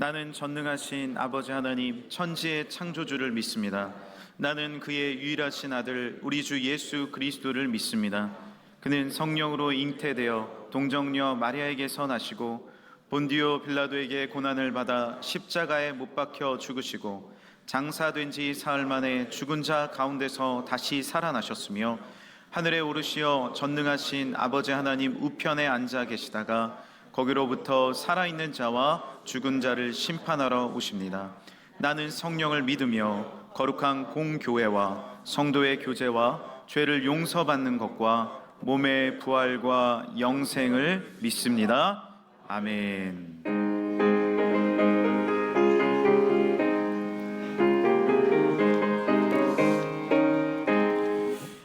나는 전능하신 아버지 하나님 천지의 창조주를 믿습니다. 나는 그의 유일하신 아들 우리 주 예수 그리스도를 믿습니다. 그는 성령으로 잉태되어 동정녀 마리아에게서 나시고 본디오 빌라도에게 고난을 받아 십자가에 못 박혀 죽으시고 장사된 지 사흘 만에 죽은 자 가운데서 다시 살아나셨으며 하늘에 오르시어 전능하신 아버지 하나님 우편에 앉아 계시다가 거기로부터 살아있는 자와 죽은 자를 심판하러 오십니다. 나는 성령을 믿으며 거룩한 공교회와 성도의 교제와 죄를 용서받는 것과 몸의 부활과 영생을 믿습니다. 아멘.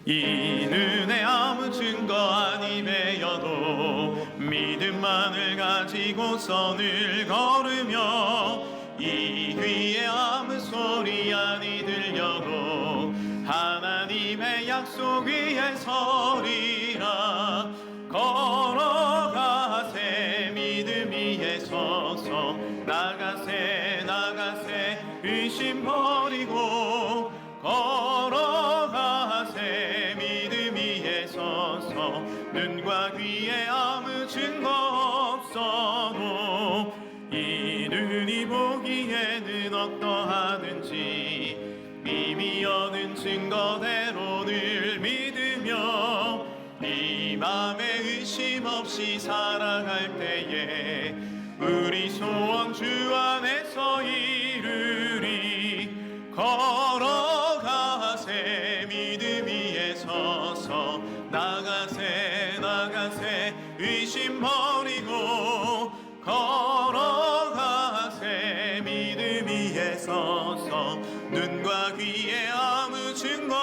이 눈에 아무 증거 아니매여도 믿음만을 가지고 선을 걸으며 이 귀에 아무 소리 아니 들려도 하나님의 약속 위에 서리라. 걸어가세 믿음 위에 서서 나가세 나가세 의심 버리고 걸어가세 믿음 위에 서서 눈과 귀에 아무 증거 없어도 이 눈이 보기에는 어떠하든지 이미 얻은 증거대로 늘 믿으며 이 맘에 의심 없이 살아갈 때에 우리 소원 주 안에서 이루리. 걸어가세 믿음 위에 서서 나가세 나가세 의심 버리고 걸어가세 믿음 위에 서서 눈과 귀에 아무 증거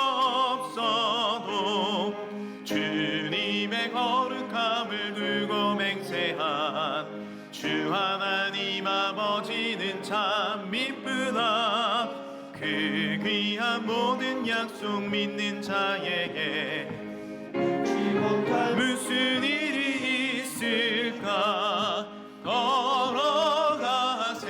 없어도 주님의 거룩함을 두고 맹세한 주 하나님 아버지는 참 미쁘다. 그 귀한 모든 약속 믿는 자에게 무슨 일이 있을까. 걸어가세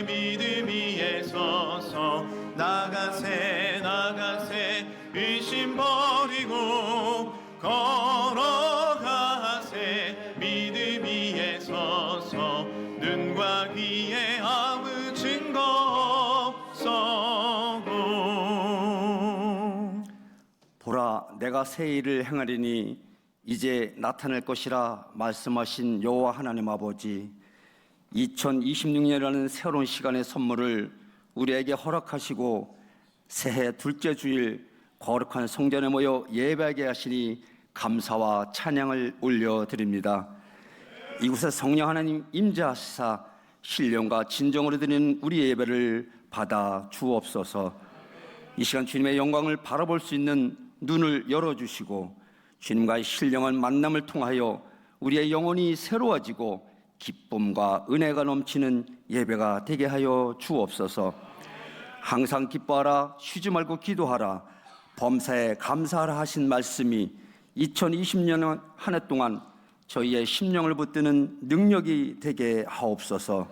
믿음 위에 서서 나가세 나가세 의심 버리고 걸어가세 믿음 위에 서서 눈과 귀에 아무 증거 없어도. 보라, 내가 새 일을 행하리니 이제 나타날 것이라 말씀하신 여호와 하나님 아버지, 2026년이라는 새로운 시간의 선물을 우리에게 허락하시고 새해 둘째 주일 거룩한 성전에 모여 예배하게 하시니 감사와 찬양을 올려드립니다. 이곳에 성령 하나님 임재하시사 신령과 진정으로 드리는 우리 예배를 받아 주옵소서. 이 시간 주님의 영광을 바라볼 수 있는 눈을 열어주시고 주님과의 신령한 만남을 통하여 우리의 영혼이 새로워지고 기쁨과 은혜가 넘치는 예배가 되게 하여 주옵소서. 항상 기뻐하라, 쉬지 말고 기도하라, 범사에 감사하라 하신 말씀이 2020년 한 해 동안 저희의 심령을 붙드는 능력이 되게 하옵소서.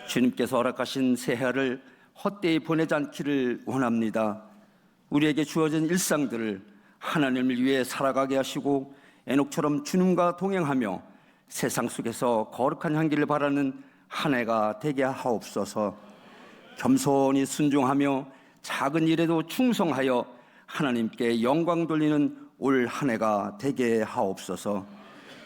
주님께서 허락하신 새해를 헛되이 보내지 않기를 원합니다. 우리에게 주어진 일상들을 하나님을 위해 살아가게 하시고 에녹처럼 주님과 동행하며 세상 속에서 거룩한 향기를 바라는 한 해가 되게 하옵소서. 겸손히 순종하며 작은 일에도 충성하여 하나님께 영광 돌리는 올 한 해가 되게 하옵소서.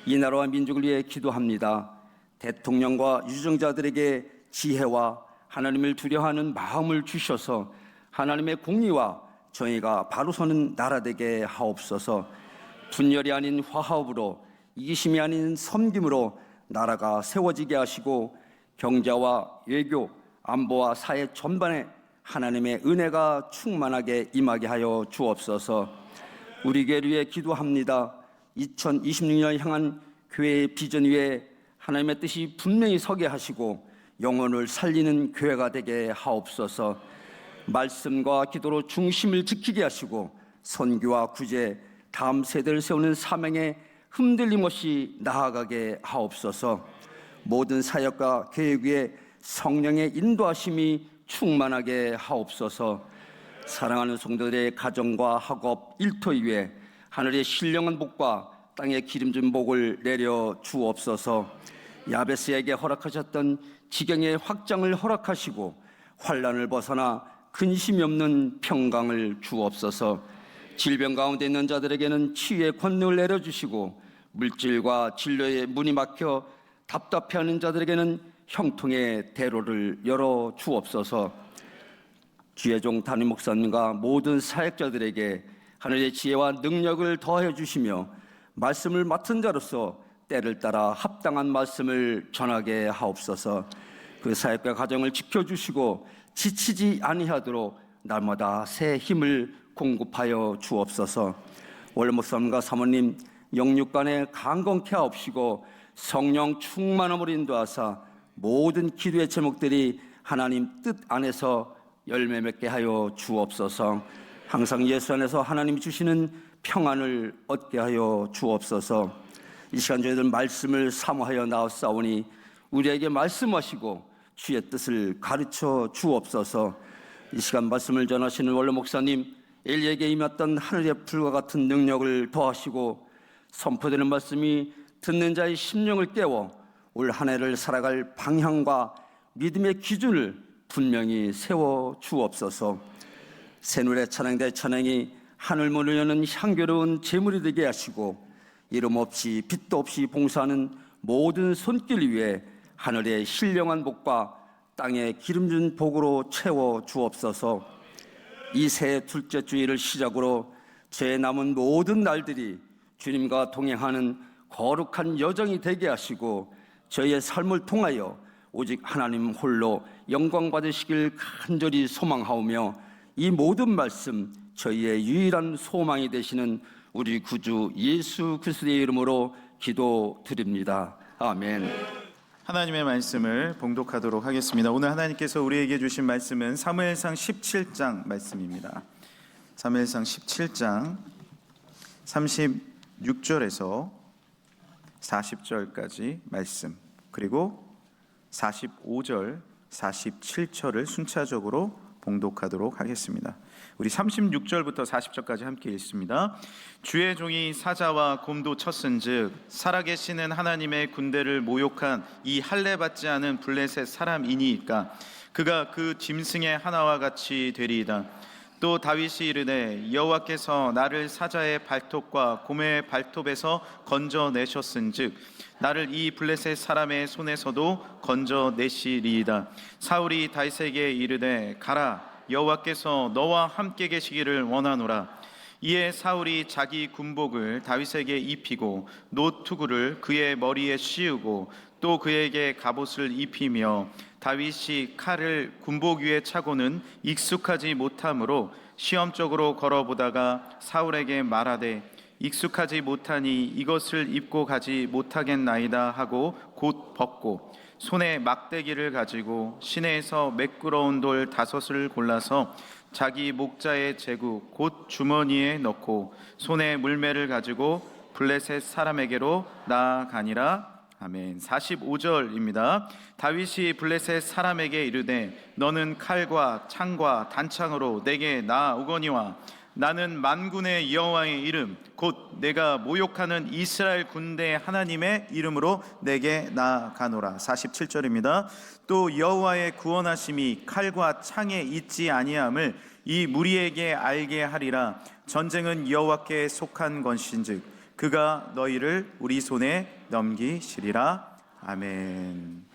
이 나라와 민족을 위해 기도합니다. 대통령과 유정자들에게 지혜와 하나님을 두려워하는 마음을 주셔서 하나님의 공의와 정의가 바로 서는 나라 되게 하옵소서. 분열이 아닌 화합으로, 이기심이 아닌 섬김으로 나라가 세워지게 하시고 경제와 외교, 안보와 사회 전반에 하나님의 은혜가 충만하게 임하게 하여 주옵소서. 우리 교회를 위해 기도합니다. 2026년 향한 교회의 비전 위에 하나님의 뜻이 분명히 서게 하시고 영혼을 살리는 교회가 되게 하옵소서. 말씀과 기도로 중심을 지키게 하시고 선교와 구제, 다음 세대를 세우는 사명에 흔들림 없이 나아가게 하옵소서. 모든 사역과 계획 위에 성령의 인도하심이 충만하게 하옵소서. 사랑하는 성도들의 가정과 학업, 일터 위에 하늘의 신령한 복과 땅의 기름진 복을 내려 주옵소서. 야베스에게 허락하셨던 지경의 확장을 허락하시고 환난을 벗어나 근심이 없는 평강을 주옵소서. 질병 가운데 있는 자들에게는 치유의 권능을 내려주시고 물질과 진료의 문이 막혀 답답해하는 자들에게는 형통의 대로를 열어 주옵소서. 주의 종 담임 목사님과 모든 사역자들에게 하늘의 지혜와 능력을 더해 주시며 말씀을 맡은 자로서 때를 따라 합당한 말씀을 전하게 하옵소서. 그 사역과 가정을 지켜주시고 지치지 아니하도록 날마다 새 힘을 공급하여 주옵소서. 원래 목사님과 사모님 영육간에 강건케 하옵시고 성령 충만함으로 인도하사 모든 기도의 제목들이 하나님 뜻 안에서 열매 맺게 하여 주옵소서. 항상 예수 안에서 하나님이 주시는 평안을 얻게 하여 주옵소서. 이 시간 저희들 말씀을 사모하여 나왔사오니 우리에게 말씀하시고 주의 뜻을 가르쳐 주옵소서. 이 시간 말씀을 전하시는 원로 목사님 엘리에게 임했던 하늘의 불과 같은 능력을 더하시고 선포되는 말씀이 듣는 자의 심령을 깨워 올 한 해를 살아갈 방향과 믿음의 기준을 분명히 세워 주옵소서. 새노래 찬양대 찬양이 하늘문을 여는 향기로운 제물이 되게 하시고 이름 없이 빛도 없이 봉사하는 모든 손길 위에 하늘의 신령한 복과 땅의 기름진 복으로 채워 주옵소서. 이 새해 둘째 주일을 시작으로 제 남은 모든 날들이 주님과 동행하는 거룩한 여정이 되게 하시고 저희의 삶을 통하여 오직 하나님 홀로 영광 받으시길 간절히 소망하오며 이 모든 말씀 저희의 유일한 소망이 되시는 우리 구주 예수 그리스도의 이름으로 기도드립니다. 아멘. 하나님의 말씀을 봉독하도록 하겠습니다. 오늘 하나님께서 우리에게 주신 말씀은 사무엘상 17장 말씀입니다. 사무엘상 17장 36절에서 40절까지 말씀, 그리고 45절, 47절을 순차적으로 봉독하도록 하겠습니다. 우리 36절부터 40절까지 함께 읽습니다. 주의 종이 사자와 곰도 쳤은즉 살아계시는 하나님의 군대를 모욕한 이 할례 받지 않은 블레셋 사람이니이까 그가 그 짐승의 하나와 같이 되리이다. 또 다윗이 이르되 여호와께서 나를 사자의 발톱과 곰의 발톱에서 건져내셨은즉 나를 이 블레셋 사람의 손에서도 건져내시리이다. 사울이 다윗에게 이르되 가라, 여호와께서 너와 함께 계시기를 원하노라. 이에 사울이 자기 군복을 다윗에게 입히고 노투구를 그의 머리에 씌우고 또 그에게 갑옷을 입히며 다윗이 칼을 군복 위에 차고는 익숙하지 못하므로 시험적으로 걸어보다가 사울에게 말하되 익숙하지 못하니 이것을 입고 가지 못하겠나이다 하고 곧 벗고 손에 막대기를 가지고 시내에서 매끄러운 돌 5을 골라서 자기 목자의 제구 곧 주머니에 넣고 손에 물매를 가지고 블레셋 사람에게로 나아가니라. 아멘. 45절입니다. 다윗이 블레셋 사람에게 이르되 너는 칼과 창과 단창으로 내게 나아오거니와 나는 만군의 여호와의 이름 곧 내가 모욕하는 이스라엘 군대 하나님의 이름으로 내게 나아가노라. 47절입니다. 또 여호와의 구원하심이 칼과 창에 있지 아니함을 이 무리에게 알게 하리라. 전쟁은 여호와께 속한 것인즉 그가 너희를 우리 손에 넘기시리라. 아멘.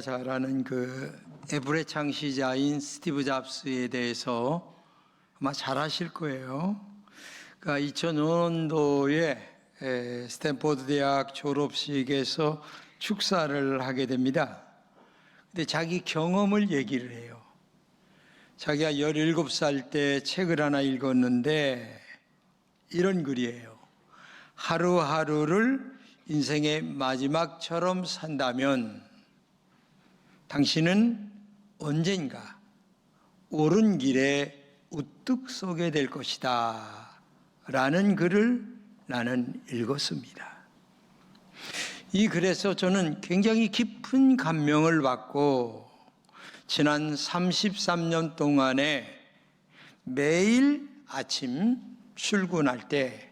우리가 잘 아는 그 애플의 창시자인 스티브 잡스에 대해서 아마 잘 아실 거예요. 그러니까 2005년도에 스탠포드 대학 졸업식에서 축사를 하게 됩니다. 근데 자기 경험을 얘기를 해요. 자기가 17살 때 책을 하나 읽었는데 이런 글이에요. 하루하루를 인생의 마지막처럼 산다면 당신은 언젠가 옳은 길에 우뚝 서게 될 것이다 라는 글을 나는 읽었습니다. 이 글에서 저는 굉장히 깊은 감명을 받고 지난 33년 동안에 매일 아침 출근할 때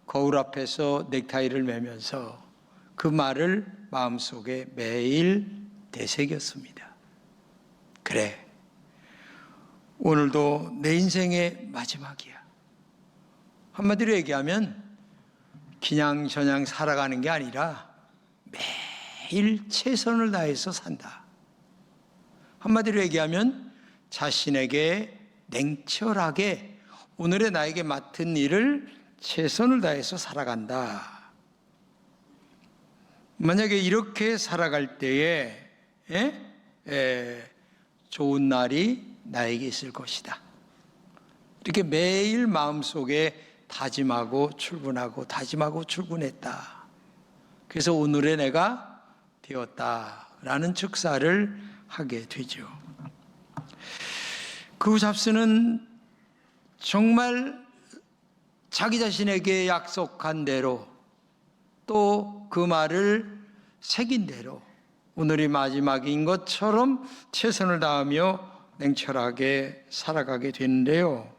거울 앞에서 넥타이를 매면서 그 말을 마음속에 매일 되새겼습니다. 그래, 오늘도 내 인생의 마지막이야. 한마디로 얘기하면 그냥저냥 살아가는 게 아니라 매일 최선을 다해서 산다. 한마디로 얘기하면 자신에게 냉철하게 오늘의 나에게 맡은 일을 최선을 다해서 살아간다. 만약에 이렇게 살아갈 때에 좋은 날이 나에게 있을 것이다. 이렇게 매일 마음속에 다짐하고 출근하고 다짐하고 출근했다. 그래서 오늘의 내가 되었다라는 축사를 하게 되죠. 그 잡스는 정말 자기 자신에게 약속한 대로 또 그 말을 새긴 대로 오늘이 마지막인 것처럼 최선을 다하며 냉철하게 살아가게 되는데요.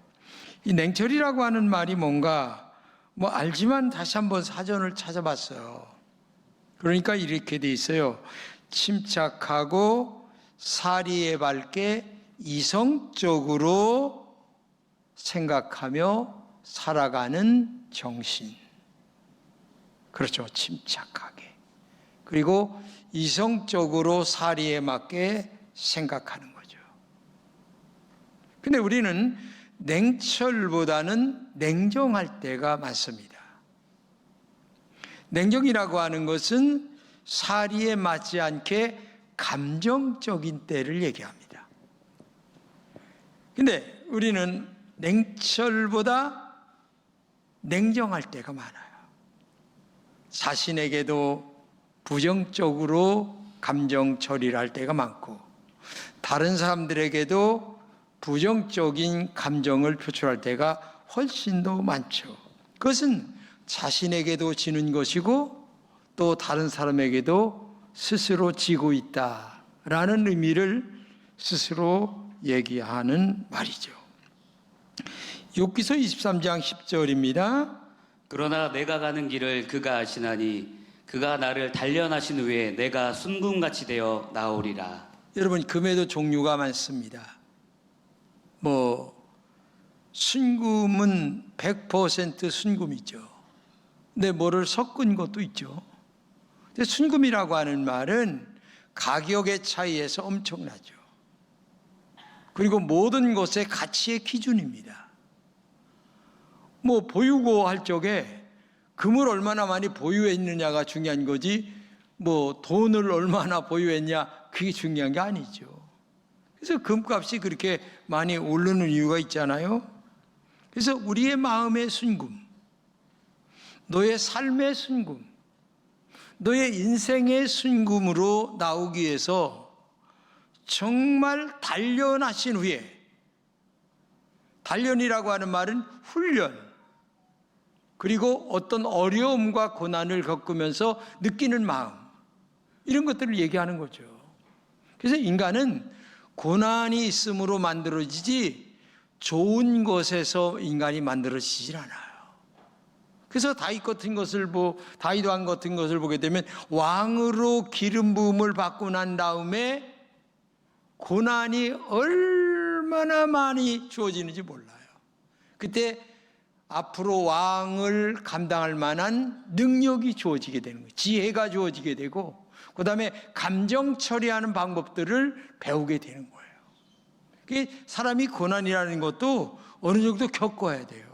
이 냉철이라고 하는 말이 뭔가 알지만 다시 한번 사전을 찾아봤어요. 그러니까 이렇게 돼 있어요. 침착하고 사리에 밝게 이성적으로 생각하며 살아가는 정신. 그렇죠. 침착하게. 그리고 이성적으로 사리에 맞게 생각하는 거죠. 근데 우리는 냉철보다는 냉정할 때가 많습니다. 냉정이라고 하는 것은 사리에 맞지 않게 감정적인 때를 얘기합니다. 근데 우리는 냉철보다 냉정할 때가 많아요. 자신에게도 부정적으로 감정 처리를 할 때가 많고 다른 사람들에게도 부정적인 감정을 표출할 때가 훨씬 더 많죠. 그것은 자신에게도 지는 것이고 또 다른 사람에게도 스스로 지고 있다라는 의미를 스스로 얘기하는 말이죠. 욥기서 23장 10절입니다. 그러나 내가 가는 길을 그가 아시나니 그가 나를 단련하신 후에 내가 순금같이 되어 나오리라. 여러분, 금에도 종류가 많습니다. 순금은 100% 순금이죠. 근데 뭐를 섞은 것도 있죠. 근데 순금이라고 하는 말은 가격의 차이에서 엄청나죠. 그리고 모든 것의 가치의 기준입니다. 보유고 할 적에 금을 얼마나 많이 보유했느냐가 중요한 거지 돈을 얼마나 보유했냐 그게 중요한 게 아니죠. 그래서 금값이 그렇게 많이 오르는 이유가 있잖아요. 그래서 우리의 마음의 순금, 너의 삶의 순금, 너의 인생의 순금으로 나오기 위해서 정말 단련하신 후에, 단련이라고 하는 말은 훈련, 그리고 어떤 어려움과 고난을 겪으면서 느끼는 마음, 이런 것들을 얘기하는 거죠. 그래서 인간은 고난이 있음으로 만들어지지 좋은 것에서 인간이 만들어지질 않아요. 그래서 다윗 같은 것을 다윗 왕 같은 것을 보게 되면 왕으로 기름 부음을 받고 난 다음에 고난이 얼마나 많이 주어지는지 몰라요. 그때 앞으로 왕을 감당할 만한 능력이 주어지게 되는 거예요. 지혜가 주어지게 되고 그다음에 감정 처리하는 방법들을 배우게 되는 거예요. 사람이 고난이라는 것도 어느 정도 겪어야 돼요.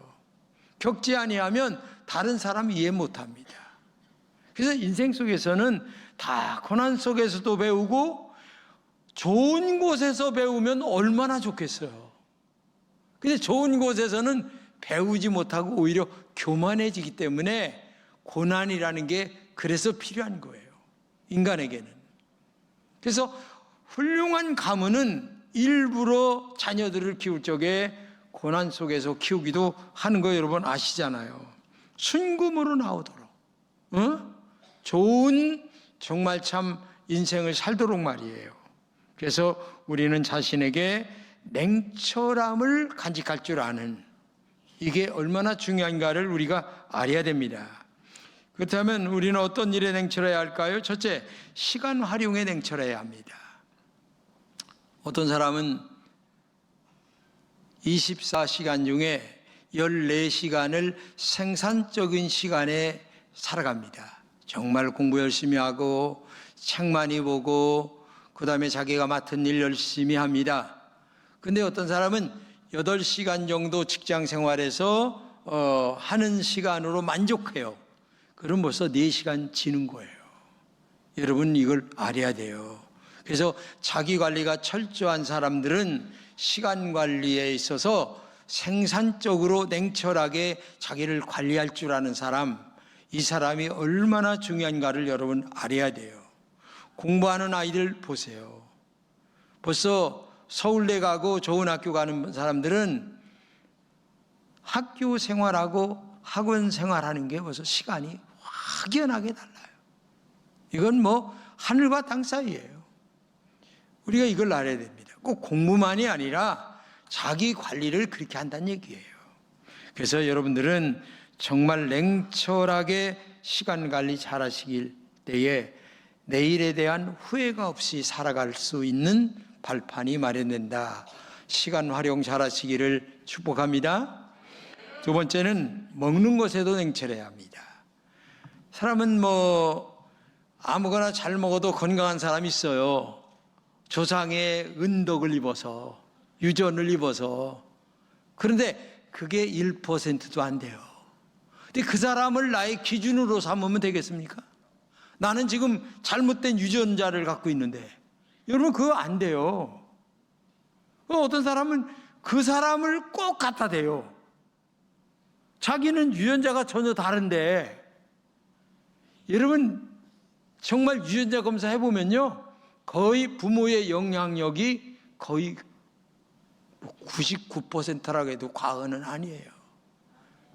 겪지 아니하면 다른 사람 이해 못합니다. 그래서 인생 속에서는 다 고난 속에서도 배우고 좋은 곳에서 배우면 얼마나 좋겠어요. 근데 좋은 곳에서는 배우지 못하고 오히려 교만해지기 때문에 고난이라는 게 그래서 필요한 거예요. 인간에게는. 그래서 훌륭한 가문은 일부러 자녀들을 키울 적에 고난 속에서 키우기도 하는 거 여러분 아시잖아요. 순금으로 나오도록 좋은 정말 참 인생을 살도록 말이에요. 그래서 우리는 자신에게 냉철함을 간직할 줄 아는, 이게 얼마나 중요한가를 우리가 알아야 됩니다. 그렇다면 우리는 어떤 일에 냉철해야 할까요? 첫째, 시간 활용에 냉철해야 합니다. 어떤 사람은 24시간 중에 14시간을 생산적인 시간에 살아갑니다. 정말 공부 열심히 하고 책 많이 보고 그 다음에 자기가 맡은 일 열심히 합니다. 근데 어떤 사람은 8시간 정도 직장 생활에서 하는 시간으로 만족해요. 그럼 벌써 4시간 지는 거예요. 여러분 이걸 알아야 돼요. 그래서 자기 관리가 철저한 사람들은 시간 관리에 있어서 생산적으로 냉철하게 자기를 관리할 줄 아는 사람, 이 사람이 얼마나 중요한가를 여러분 알아야 돼요. 공부하는 아이들 보세요. 벌써 서울대 가고 좋은 학교 가는 사람들은 학교 생활하고 학원 생활하는 게 벌써 시간이 확연하게 달라요. 이건 뭐 하늘과 땅 사이예요. 우리가 이걸 알아야 됩니다. 꼭 공부만이 아니라 자기 관리를 그렇게 한다는 얘기예요. 그래서 여러분들은 정말 냉철하게 시간 관리 잘 하시길 때에 내일에 대한 후회가 없이 살아갈 수 있는 발판이 마련된다. 시간 활용 잘 하시기를 축복합니다. 두 번째는 먹는 것에도 냉철해야 합니다. 사람은 뭐 아무거나 잘 먹어도 건강한 사람이 있어요. 조상의 은덕을 입어서, 유전을 입어서. 그런데 그게 1%도 안 돼요. 근데 그 사람을 나의 기준으로 삼으면 되겠습니까? 나는 지금 잘못된 유전자를 갖고 있는데, 여러분 그거 안 돼요. 어떤 사람은 그 사람을 꼭 갖다 대요. 자기는 유전자가 전혀 다른데. 여러분 정말 유전자 검사 해보면요, 거의 부모의 영향력이 거의 99%라고 해도 과언은 아니에요.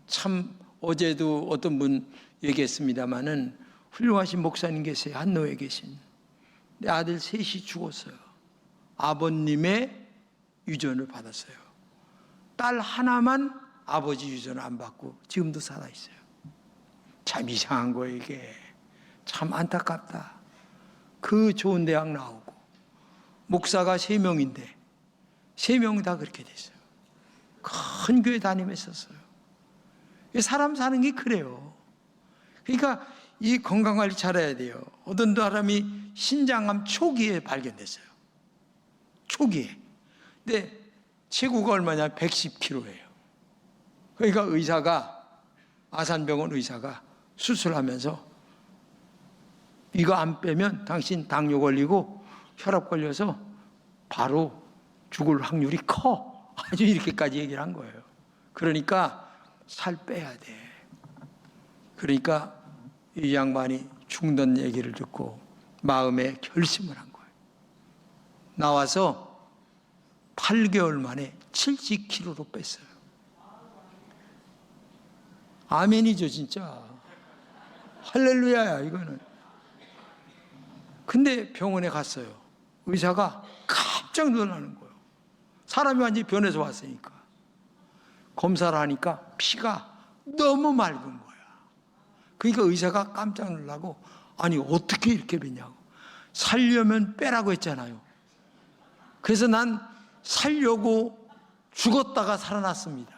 참 어제도 어떤 분 얘기했습니다마는 훌륭하신 목사님 계세요. 한노에 계신. 내 아들 셋이 죽었어요. 아버님의 유전을 받았어요. 딸 하나만 아버지 유전을 안 받고 지금도 살아있어요. 참 이상한 거예요 이게. 참 안타깝다. 그 좋은 대학 나오고 목사가 3명인데 3명 다 그렇게 됐어요. 큰 교회 다니면서요. 사람 사는 게 그래요. 그러니까 이 건강관리 잘해야 돼요. 어떤 사람이 신장암 초기에 발견됐어요. 초기에. 근데 체구가 얼마냐? 110kg예요. 그러니까 의사가, 아산병원 의사가 수술하면서 이거 안 빼면 당신 당뇨 걸리고 혈압 걸려서 바로 죽을 확률이 커. 아주 이렇게까지 얘기를 한 거예요. 그러니까 살 빼야 돼. 그러니까 이 양반이 죽는 얘기를 듣고 마음에 결심을 한 거예요. 나와서 8개월 만에 70kg로 뺐어요. 아멘이죠 진짜. 할렐루야야 이거는. 근데 병원에 갔어요. 의사가 깜짝 놀라는 거예요. 사람이 완전히 변해서 왔으니까. 검사를 하니까 피가 너무 맑은 거야. 그러니까 의사가 깜짝 놀라고, 아니 어떻게 이렇게 됐냐고. 살려면 빼라고 했잖아요. 그래서 난 살려고 죽었다가 살아났습니다.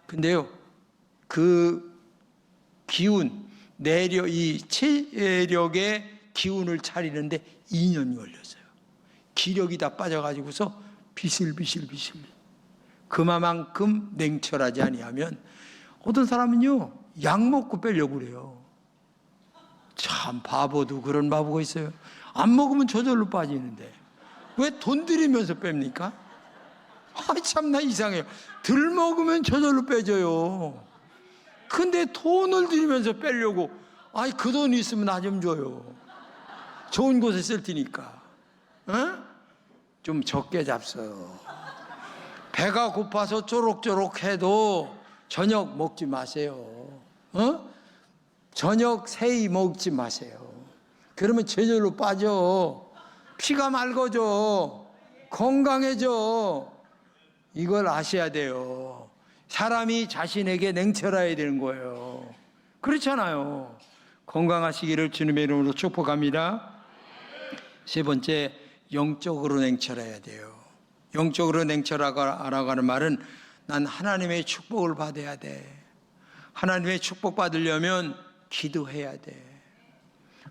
근데요, 그 기운, 내력, 이 체력의 기운을 차리는데 2년이 걸렸어요. 기력이 다 빠져가지고서 비실비실. 그만큼 냉철하지 아니하면 어떤 사람은요 약 먹고 빼려고 그래요. 참 바보도 그런 바보가 있어요. 안 먹으면 저절로 빠지는데 왜 돈 들이면서 뺍니까? 참나 이상해요. 덜 먹으면 저절로 빼져요. 근데 돈을 들이면서 빼려고 그 돈 있으면 나 좀 줘요. 좋은 곳에 쓸 테니까. 좀 적게 잡숴요. 배가 고파서 쪼록쪼록 해도 저녁 먹지 마세요. 저녁 세이 먹지 마세요. 그러면 저절로 빠져. 피가 맑아져. 건강해져. 이걸 아셔야 돼요. 사람이 자신에게 냉철해야 되는 거예요. 그렇잖아요. 건강하시기를 주님의 이름으로 축복합니다. 세 번째, 영적으로 냉철해야 돼요. 영적으로 냉철하라고 하는 말은 난 하나님의 축복을 받아야 돼. 하나님의 축복 받으려면 기도해야 돼.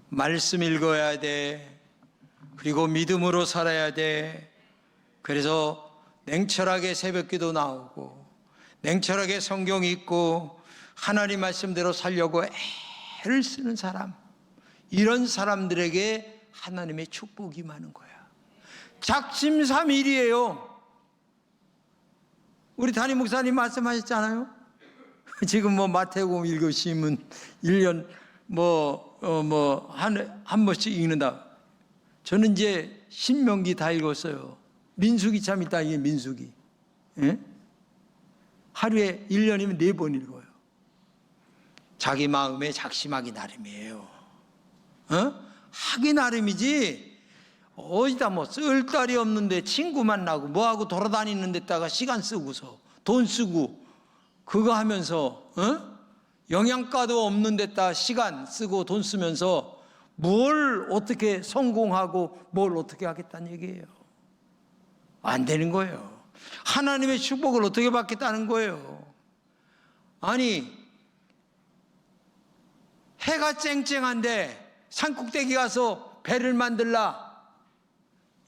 말씀 읽어야 돼. 그리고 믿음으로 살아야 돼. 그래서 냉철하게 새벽기도 나오고 냉철하게 성경 읽고 하나님 말씀대로 살려고 애를 쓰는 사람, 이런 사람들에게 하나님의 축복이 많은 거야. 작심삼일이에요. 우리 담임 목사님 말씀하셨잖아요. 지금 마태복음 읽으시면 1년 한 번씩 읽는다. 저는 이제 신명기 다 읽었어요. 민수기 참 있다. 이게 민수기. 예? 하루에 1년이면 4번 읽어요. 자기 마음에 작심하기 나름이에요. 하기 나름이지 어디다 쓸 딸이 없는데 친구 만나고 뭐하고 돌아다니는 데다가 시간 쓰고서 돈 쓰고 그거 하면서 영양가도 없는 데다 시간 쓰고 돈 쓰면서 뭘 어떻게 성공하고 뭘 어떻게 하겠다는 얘기예요. 안 되는 거예요. 하나님의 축복을 어떻게 받겠다는 거예요. 아니 해가 쨍쨍한데 산꼭대기 가서 배를 만들라.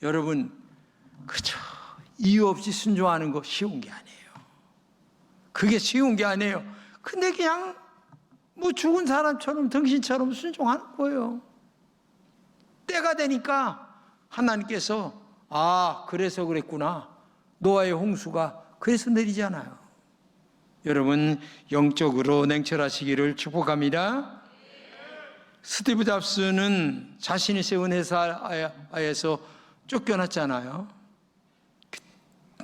여러분 그저 이유 없이 순종하는 거 쉬운 게 아니에요. 그게 쉬운 게 아니에요. 근데 그냥 죽은 사람처럼 등신처럼 순종하는 거예요. 때가 되니까 하나님께서 그래서 그랬구나. 노아의 홍수가 그래서 내리잖아요. 여러분 영적으로 냉철하시기를 축복합니다. 스티브 잡스는 자신이 세운 회사에서 쫓겨났잖아요.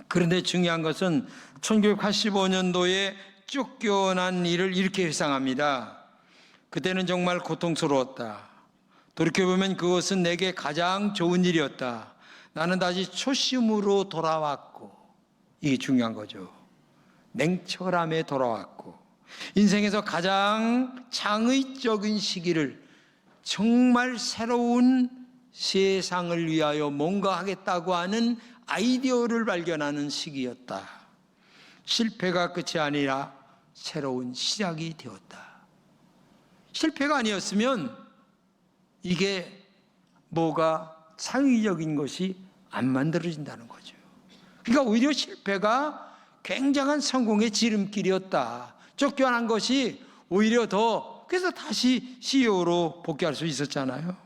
그런데 중요한 것은 1985년도에 쫓겨난 일을 이렇게 회상합니다. 그때는 정말 고통스러웠다. 돌이켜보면 그것은 내게 가장 좋은 일이었다. 나는 다시 초심으로 돌아왔고, 이게 중요한 거죠. 냉철함에 돌아왔고, 인생에서 가장 창의적인 시기를 정말 새로운 세상을 위하여 뭔가 하겠다고 하는 아이디어를 발견하는 시기였다. 실패가 끝이 아니라 새로운 시작이 되었다. 실패가 아니었으면 이게 뭐가 창의적인 것이 안 만들어진다는 거죠. 그러니까 오히려 실패가 굉장한 성공의 지름길이었다. 쫓겨난 것이 오히려 더, 그래서 다시 CEO로 복귀할 수 있었잖아요.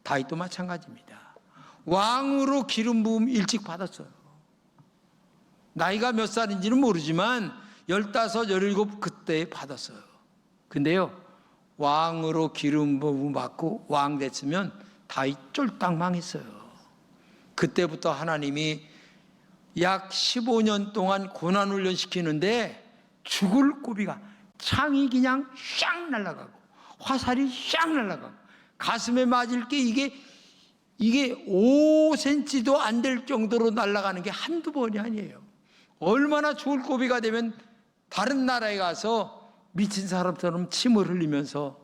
다윗도 마찬가지입니다. 왕으로 기름 부음 일찍 받았어요. 나이가 몇 살인지는 모르지만 15, 17 그때 받았어요. 근데요, 왕으로 기름 부음 받고 왕 됐으면 다윗 쫄딱 망했어요. 그때부터 하나님이 약 15년 동안 고난훈련 시키는데 죽을 고비가 창이 그냥 샥 날아가고 화살이 샥 날아가고 가슴에 맞을 게 이게 5cm도 안 될 정도로 날아가는 게 한두 번이 아니에요. 얼마나 죽을 고비가 되면 다른 나라에 가서 미친 사람처럼 침을 흘리면서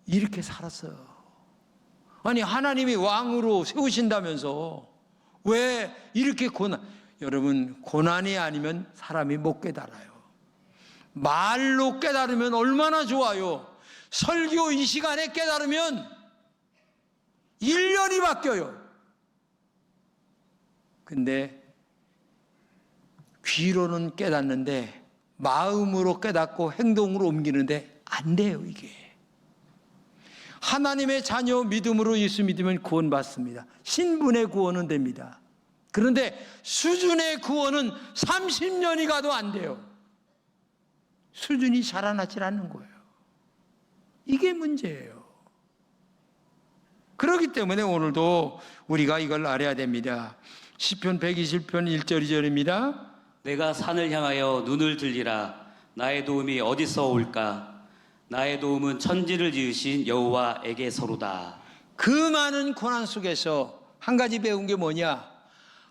이렇게 살았어요. 아니 하나님이 왕으로 세우신다면서 왜 이렇게 여러분 고난이 아니면 사람이 못 깨달아요. 말로 깨달으면 얼마나 좋아요. 설교 이 시간에 깨달으면 1년이 바뀌어요. 근데 귀로는 깨닫는데 마음으로 깨닫고 행동으로 옮기는데 안 돼요, 이게. 하나님의 자녀 믿음으로 예수 믿으면 구원받습니다. 신분의 구원은 됩니다. 그런데 수준의 구원은 30년이 가도 안 돼요. 수준이 자라나질 않는 거예요. 이게 문제예요. 그렇기 때문에 오늘도 우리가 이걸 알아야 됩니다. 시편 120편 1절 2절입니다. 내가 산을 향하여 눈을 들리라. 나의 도움이 어디서 올까? 나의 도움은 천지를 지으신 여호와에게서로다. 그 많은 고난 속에서 한 가지 배운 게 뭐냐?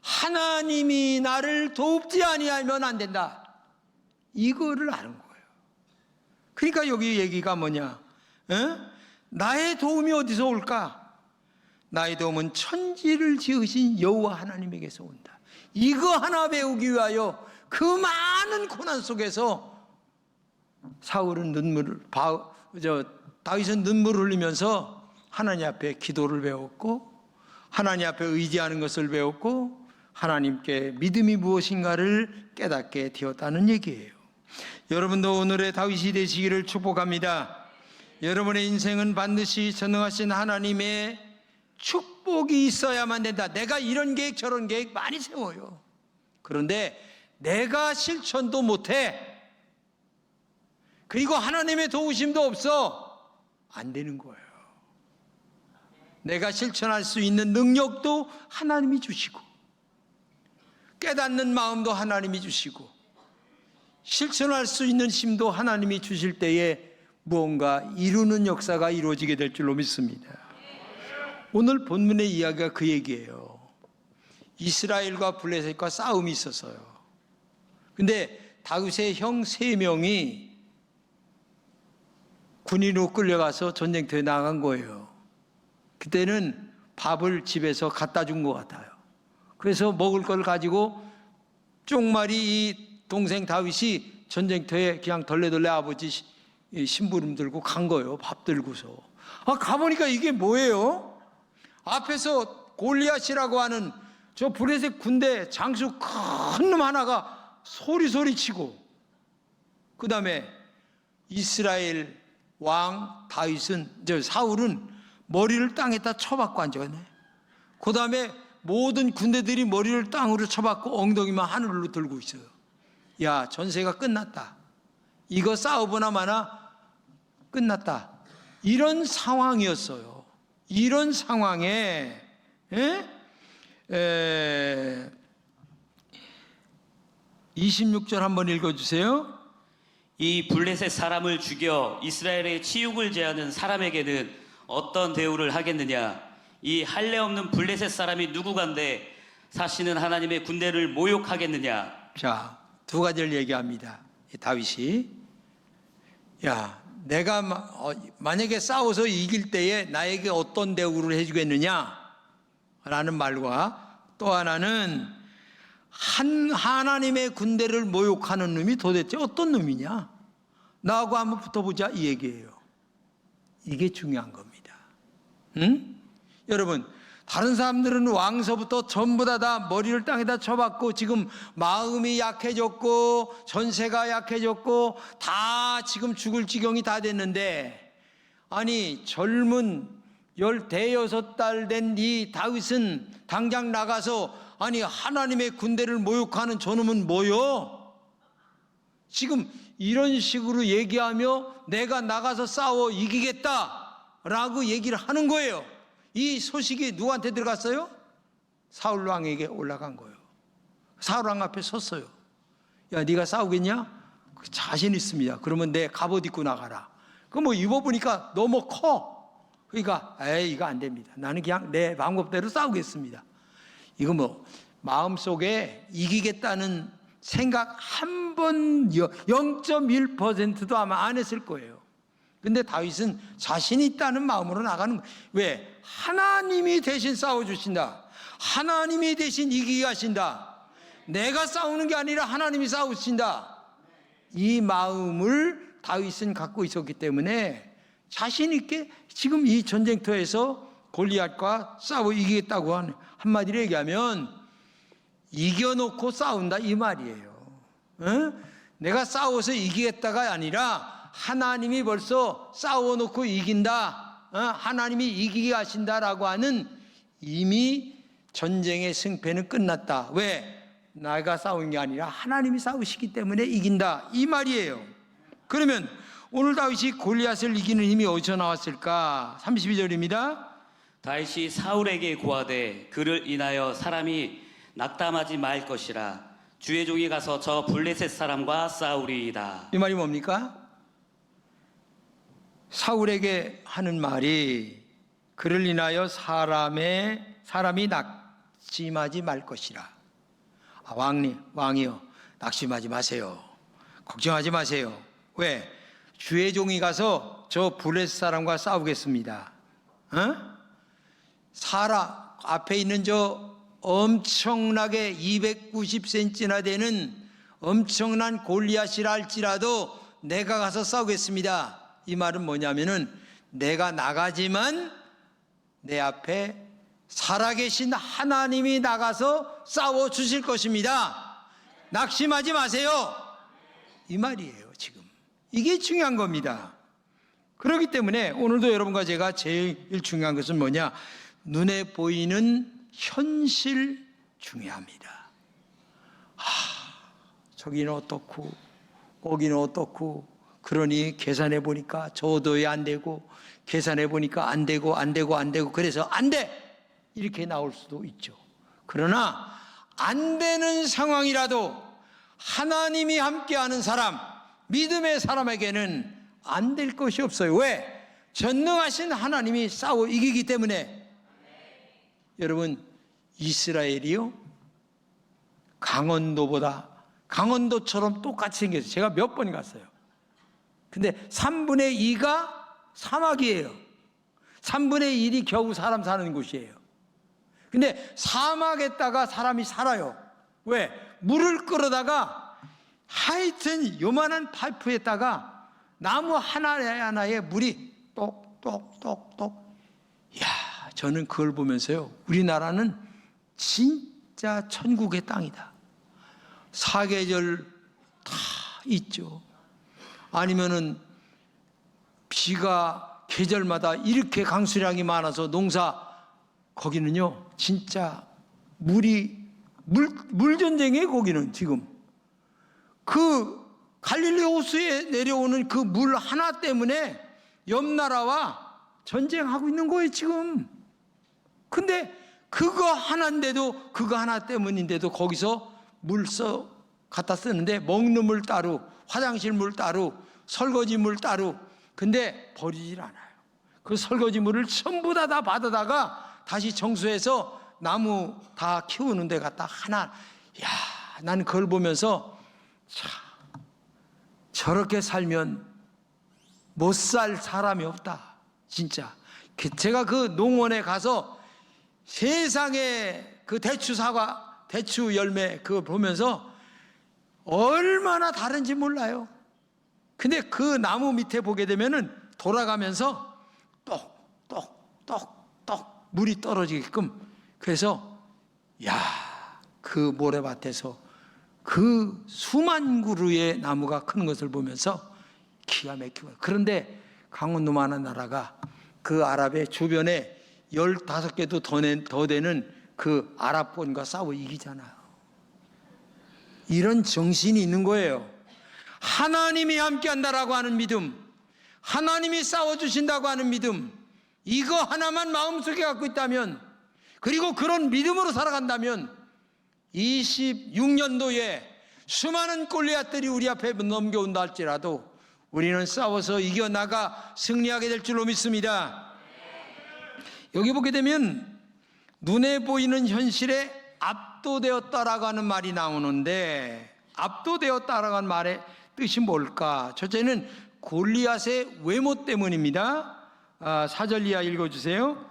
하나님이 나를 돕지 아니하면 안 된다. 이거를 아는 거예요. 그러니까 여기 얘기가 뭐냐? 나의 도움이 어디서 올까? 나의 도움은 천지를 지으신 여호와 하나님에게서 온다. 이거 하나 배우기 위하여 그 많은 고난 속에서 사울은 다윗은 눈물을 흘리면서 하나님 앞에 기도를 배웠고, 하나님 앞에 의지하는 것을 배웠고, 하나님께 믿음이 무엇인가를 깨닫게 되었다는 얘기예요. 여러분도 오늘의 다윗이 되시기를 축복합니다. 여러분의 인생은 반드시 전능하신 하나님의 축복이 있어야만 된다. 내가 이런 계획 저런 계획 많이 세워요. 그런데 내가 실천도 못해. 그리고 하나님의 도우심도 없어. 안 되는 거예요. 내가 실천할 수 있는 능력도 하나님이 주시고, 깨닫는 마음도 하나님이 주시고, 실천할 수 있는 힘도 하나님이 주실 때에 무언가 이루는 역사가 이루어지게 될 줄로 믿습니다. 오늘 본문의 이야기가 그 얘기예요. 이스라엘과 블레셋과 싸움이 있었어요. 근데 다윗의 형 3명이 군인으로 끌려가서 전쟁터에 나간 거예요. 그때는 밥을 집에서 갖다 준 것 같아요. 그래서 먹을 걸 가지고 쪽말이 이 동생 다윗이 전쟁터에 그냥 덜레덜레 아버지 심부름 들고 간 거예요. 밥 들고서. 가보니까 이게 뭐예요? 앞에서 골리앗이라고 하는 저 블레셋 군대 장수 큰 놈 하나가 소리 치고, 그 다음에 이스라엘 왕 다윗은, 사울은 머리를 땅에다 쳐박고 앉아있네. 그 다음에 모든 군대들이 머리를 땅으로 쳐박고 엉덩이만 하늘로 들고 있어요. 야, 전세가 끝났다. 이거 싸워보나 마나 끝났다. 이런 상황이었어요. 이런 상황에 26절 한번 읽어주세요. 이 블레셋 사람을 죽여 이스라엘의 치욕을 제하는 사람에게는 어떤 대우를 하겠느냐? 이 할례 없는 블레셋 사람이 누구간데 사시는 하나님의 군대를 모욕하겠느냐? 자, 두 가지를 얘기합니다. 다윗이, 야, 내가 만약에 싸워서 이길 때에 나에게 어떤 대우를 해주겠느냐? 라는 말과, 또 하나는 하나님의 군대를 모욕하는 놈이 도대체 어떤 놈이냐? 나하고 한번 붙어보자, 이 얘기예요. 이게 중요한 겁니다. 여러분, 다른 사람들은 왕서부터 전부 다 머리를 땅에다 쳐박고 지금 마음이 약해졌고 전세가 약해졌고 다 지금 죽을 지경이 다 됐는데, 아니 젊은 16달 된 이 다윗은 당장 나가서, 아니 하나님의 군대를 모욕하는 저놈은 뭐요? 지금 이런 식으로 얘기하며 내가 나가서 싸워 이기겠다라고 얘기를 하는 거예요. 이 소식이 누구한테 들어갔어요? 사울 왕에게 올라간 거예요. 사울 왕 앞에 섰어요. 야, 네가 싸우겠냐? 자신 있습니다. 그러면 내 갑옷 입고 나가라. 그 뭐 입어보니까 너무 커. 그러니까 이거 안 됩니다. 나는 그냥 내 방법대로 싸우겠습니다. 이거 뭐 마음속에 이기겠다는 생각 한 번 0.1%도 아마 안 했을 거예요. 근데 다윗은 자신 있다는 마음으로 나가는 거예요. 왜? 하나님이 대신 싸워주신다. 하나님이 대신 이기게 하신다. 내가 싸우는 게 아니라 하나님이 싸우신다. 이 마음을 다윗은 갖고 있었기 때문에 자신 있게 지금 이 전쟁터에서 골리앗과 싸워 이기겠다고 하는, 한마디로 얘기하면 이겨놓고 싸운다 이 말이에요. 내가 싸워서 이기겠다가 아니라 하나님이 벌써 싸워놓고 이긴다, 하나님이 이기게 하신다라고 하는, 이미 전쟁의 승패는 끝났다. 왜? 내가 싸운 게 아니라 하나님이 싸우시기 때문에 이긴다 이 말이에요. 그러면 오늘 다윗이 골리앗을 이기는 힘이 어디서 나왔을까? 32절입니다. 다윗이 사울에게 고하되 그를 인하여 사람이 낙담하지 말 것이라. 주의 종이 가서 저 블레셋 사람과 싸우리이다. 이 말이 뭡니까? 사울에게 하는 말이 그를 인하여 사람이 낙심하지 말 것이라. 왕이여 낙심하지 마세요. 걱정하지 마세요. 왜? 주의 종이 가서 저 블레셋 사람과 싸우겠습니다. 앞에 있는 저 엄청나게 290cm나 되는 엄청난 골리앗이라 할지라도 내가 가서 싸우겠습니다. 이 말은 뭐냐면은 내가 나가지만 내 앞에 살아계신 하나님이 나가서 싸워 주실 것입니다. 낙심하지 마세요. 이 말이에요. 지금 이게 중요한 겁니다. 그렇기 때문에 오늘도 여러분과 제가 제일 중요한 것은 뭐냐? 눈에 보이는 현실 중요합니다. 저기는 어떻고 거기는 어떻고, 그러니 계산해 보니까 저도 안 되고, 계산해 보니까 안 되고 그래서 안 돼 이렇게 나올 수도 있죠. 그러나 안 되는 상황이라도 하나님이 함께하는 사람, 믿음의 사람에게는 안 될 것이 없어요. 왜? 전능하신 하나님이 싸워 이기기 때문에. 여러분, 이스라엘이요, 강원도처럼 똑같이 생겼어요. 제가 몇 번 갔어요. 근데 3분의 2가 사막이에요. 3분의 1이 겨우 사람 사는 곳이에요. 근데 사막에다가 사람이 살아요. 왜? 물을 끌어다가 하여튼 요만한 파이프에다가 나무 하나하나에 물이 똑똑똑똑. 이야, 저는 그걸 보면서요, 우리나라는 진짜 천국의 땅이다. 사계절 다 있죠. 아니면은 비가 계절마다 이렇게 강수량이 많아서 거기는요 진짜 물 전쟁이에요. 거기는 지금 그 갈릴리 호수에 내려오는 그 물 하나 때문에 옆 나라와 전쟁하고 있는 거예요 지금. 근데 그거 하나 때문인데도 거기서 갖다 쓰는데, 먹는 물 따로, 화장실 물 따로, 설거지 물 따로. 근데 버리질 않아요. 그 설거지 물을 전부 다 받아다가 다시 정수해서 나무 다 키우는 데 갖다 나는 그걸 보면서 저렇게 살면 못 살 사람이 없다. 진짜. 제가 그 농원에 가서 세상에 그 대추 열매 그거 보면서 얼마나 다른지 몰라요. 근데 그 나무 밑에 보게 되면은 돌아가면서 똑똑똑똑 물이 떨어지게끔. 그래서 그 모래밭에서 그 수만 그루의 나무가 크는 것을 보면서 기가 막히고. 그런데 강원도만한 나라가 그 아랍의 주변에 15개도 더 되는 그 아랍권과 싸워 이기잖아요. 이런 정신이 있는 거예요. 하나님이 함께한다라고 하는 믿음, 하나님이 싸워주신다고 하는 믿음, 이거 하나만 마음속에 갖고 있다면, 그리고 그런 믿음으로 살아간다면 26년도에 수많은 골리앗들이 우리 앞에 넘겨온다 할지라도 우리는 싸워서 이겨나가 승리하게 될 줄로 믿습니다. 여기 보게 되면 눈에 보이는 현실에 압도되었다라고 하는 말이 나오는데, 압도되었다라고 하는 말의 뜻이 뭘까? 첫째는 골리앗의 외모 때문입니다. 4절 이하 읽어주세요.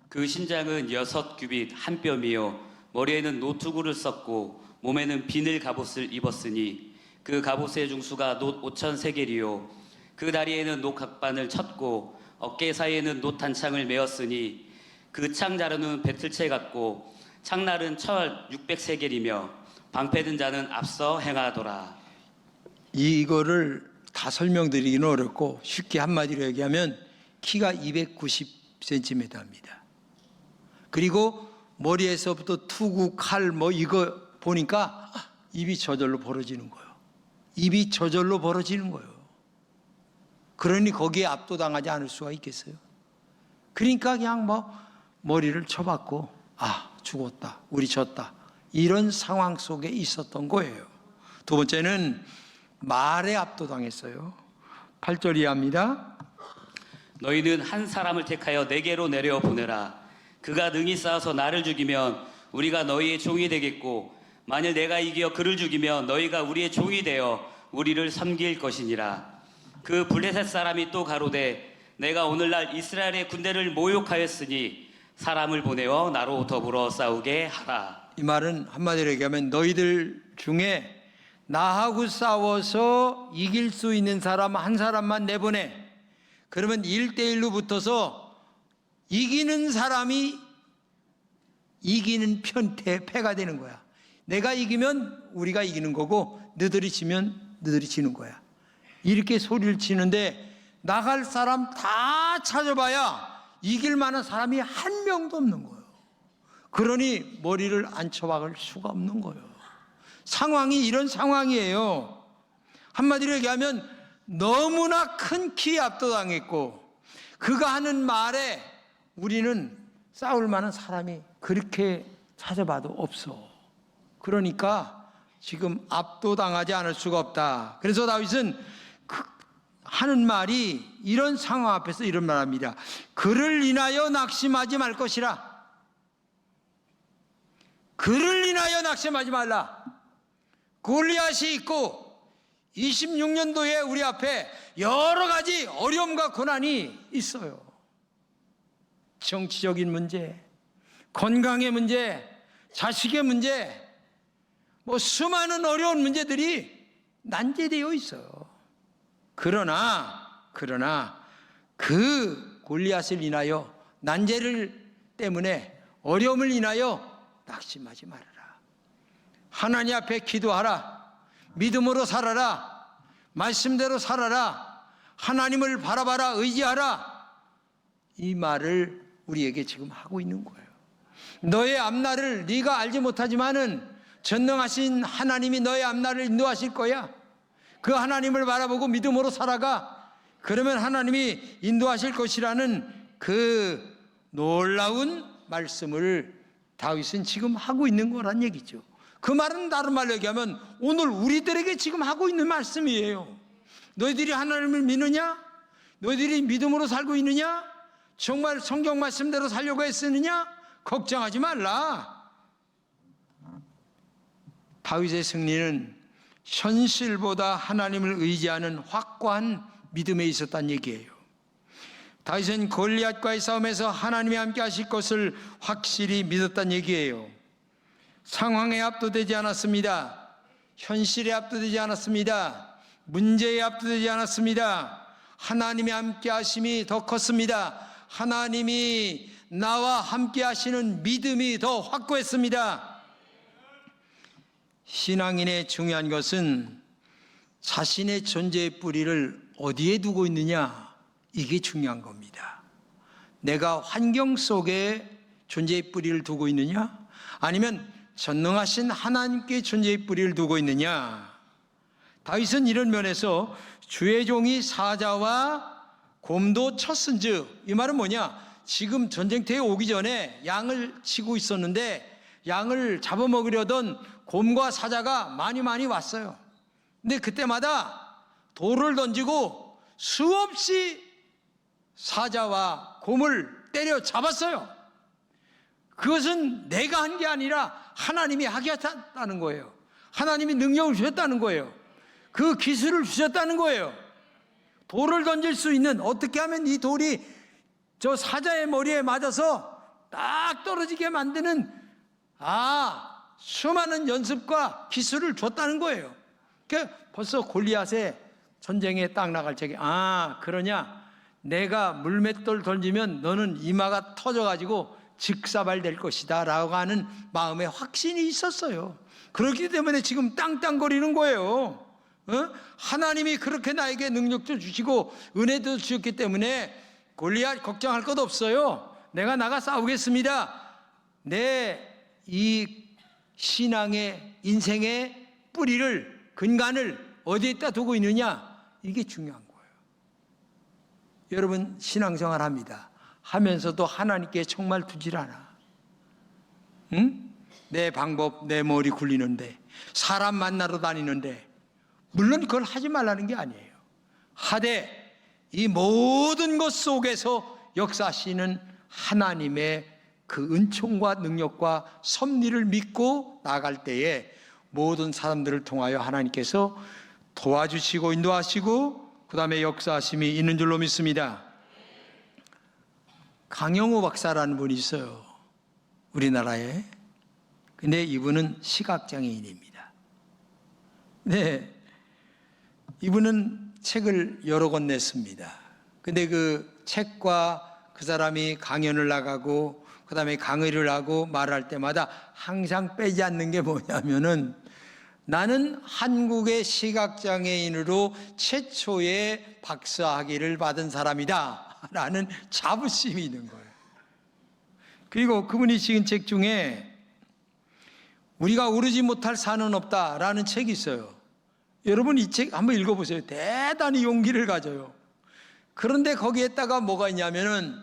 그 신장은 6규빗 한 뼘이요 머리에는 노투구를 썼고 몸에는 비늘 갑옷을 입었으니 그 갑옷의 중수가 놋 5,000세겔이요 그 다리에는 녹 각반을 쳤고 어깨 사이에는 놋 단창을 메었으니 그 창 자루는 배틀채 같고 창날은 철 600세겔이며 방패 든 자는 앞서 행하더라. 이거를 다 설명드리기는 어렵고 쉽게 한마디로 얘기하면 키가 290cm입니다. 그리고 머리에서부터 투구, 칼 뭐 이거 보니까 입이 저절로 벌어지는 거예요. 입이 저절로 벌어지는 거예요. 그러니 거기에 압도당하지 않을 수가 있겠어요. 그러니까 그냥 뭐 머리를 쳐박고 죽었다, 우리 졌다, 이런 상황 속에 있었던 거예요. 두 번째는 말에 압도당했어요. 8절 이하입니다. 너희는 한 사람을 택하여 내게로 내려 보내라. 그가 능히 싸워서 나를 죽이면 우리가 너희의 종이 되겠고 만일 내가 이겨 그를 죽이면 너희가 우리의 종이 되어 우리를 섬길 것이니라. 그 블레셋 사람이 또 가로되 내가 오늘날 이스라엘의 군대를 모욕하였으니 사람을 보내어 나로 더불어 싸우게 하라. 이 말은 한마디로 얘기하면 너희들 중에 나하고 싸워서 이길 수 있는 사람 한 사람만 내보내. 그러면 1대1로 붙어서 이기는 사람이 이기는 패가 되는 거야. 내가 이기면 우리가 이기는 거고 너희들이 지면 너희들이 지는 거야. 이렇게 소리를 치는데 나갈 사람 다 찾아봐야 이길 만한 사람이 한 명도 없는 거예요. 그러니 머리를 안 쳐박을 수가 없는 거예요. 상황이 이런 상황이에요. 한마디로 얘기하면 너무나 큰 키에 압도당했고 그가 하는 말에 우리는 싸울 만한 사람이 그렇게 찾아봐도 없어. 그러니까 지금 압도당하지 않을 수가 없다. 그래서 다윗은 하는 말이 이런 상황 앞에서 이런 말합니다. 그를 인하여 낙심하지 말 것이라. 그를 인하여 낙심하지 말라. 골리앗이 있고 26년도에 우리 앞에 여러 가지 어려움과 고난이 있어요. 정치적인 문제, 건강의 문제, 자식의 문제, 뭐 수많은 어려운 문제들이 난제되어 있어요. 그러나 그 골리앗을 인하여 난제를 때문에 어려움을 인하여 낙심하지 말아라. 하나님 앞에 기도하라. 믿음으로 살아라. 말씀대로 살아라. 하나님을 바라봐라. 의지하라. 이 말을 우리에게 지금 하고 있는 거예요. 너의 앞날을 네가 알지 못하지만은 전능하신 하나님이 너의 앞날을 인도하실 거야. 그 하나님을 바라보고 믿음으로 살아가. 그러면 하나님이 인도하실 것이라는 그 놀라운 말씀을 다윗은 지금 하고 있는 거란 얘기죠. 그 말은 다른 말로 얘기하면 오늘 우리들에게 지금 하고 있는 말씀이에요. 너희들이 하나님을 믿느냐? 너희들이 믿음으로 살고 있느냐? 정말 성경 말씀대로 살려고 했으느냐? 걱정하지 말라. 다윗의 승리는 현실보다 하나님을 의지하는 확고한 믿음에 있었다는 얘기예요. 다윗은 골리앗과의 싸움에서 하나님이 함께 하실 것을 확실히 믿었다는 얘기예요. 상황에 압도되지 않았습니다. 현실에 압도되지 않았습니다. 문제에 압도되지 않았습니다. 하나님이 함께 하심이 더 컸습니다. 하나님이 나와 함께 하시는 믿음이 더 확고했습니다. 신앙인의 중요한 것은 자신의 존재의 뿌리를 어디에 두고 있느냐, 이게 중요한 겁니다. 내가 환경 속에 존재의 뿌리를 두고 있느냐, 아니면 전능하신 하나님께 존재의 뿌리를 두고 있느냐. 다윗은 이런 면에서 주의 종이 사자와 곰도 쳤은즉, 이 말은 뭐냐, 지금 전쟁터에 오기 전에 양을 치고 있었는데 양을 잡아먹으려던 곰과 사자가 많이 왔어요. 근데 그때마다 돌을 던지고 수없이 사자와 곰을 때려 잡았어요. 그것은 내가 한 게 아니라 하나님이 하겠다는 거예요. 하나님이 능력을 주셨다는 거예요. 그 기술을 주셨다는 거예요. 돌을 던질 수 있는, 어떻게 하면 이 돌이 저 사자의 머리에 맞아서 딱 떨어지게 만드는 수많은 연습과 기술을 줬다는 거예요. 그러니까 벌써 골리앗의 전쟁에 딱 나갈 적에 그러냐, 내가 물맷돌 던지면 너는 이마가 터져가지고 즉사발될 것이다 라고 하는 마음의 확신이 있었어요. 그렇기 때문에 지금 땅땅거리는 거예요. 하나님이 그렇게 나에게 능력도 주시고 은혜도 주셨기 때문에 골리앗 걱정할 것 없어요. 내가 나가 싸우겠습니다. 내 이 신앙의 인생의 뿌리를, 근간을 어디에다 두고 있느냐, 이게 중요한 거예요. 여러분 신앙생활 합니다. 하면서도 하나님께 정말 두질 않아. 내 방법, 내 머리 굴리는데, 사람 만나러 다니는데, 물론 그걸 하지 말라는 게 아니에요. 하되 이 모든 것 속에서 역사하시는 하나님의 그 은총과 능력과 섭리를 믿고 나갈 때에 모든 사람들을 통하여 하나님께서 도와주시고 인도하시고 그 다음에 역사하심이 있는 줄로 믿습니다. 강영호 박사라는 분이 있어요, 우리나라에. 근데 이분은 시각장애인입니다. 네, 이분은 책을 여러 권 냈습니다. 근데 그 책과 그 사람이 강연을 나가고 그 다음에 강의를 하고 말할 때마다 항상 빼지 않는 게 뭐냐면은, 나는 한국의 시각장애인으로 최초의 박사학위를 받은 사람이다 라는 자부심이 있는 거예요. 그리고 그분이 지은 책 중에 우리가 오르지 못할 산은 없다 라는 책이 있어요. 여러분 이 책 한번 읽어보세요. 대단히 용기를 가져요. 그런데 거기에다가 뭐가 있냐면은,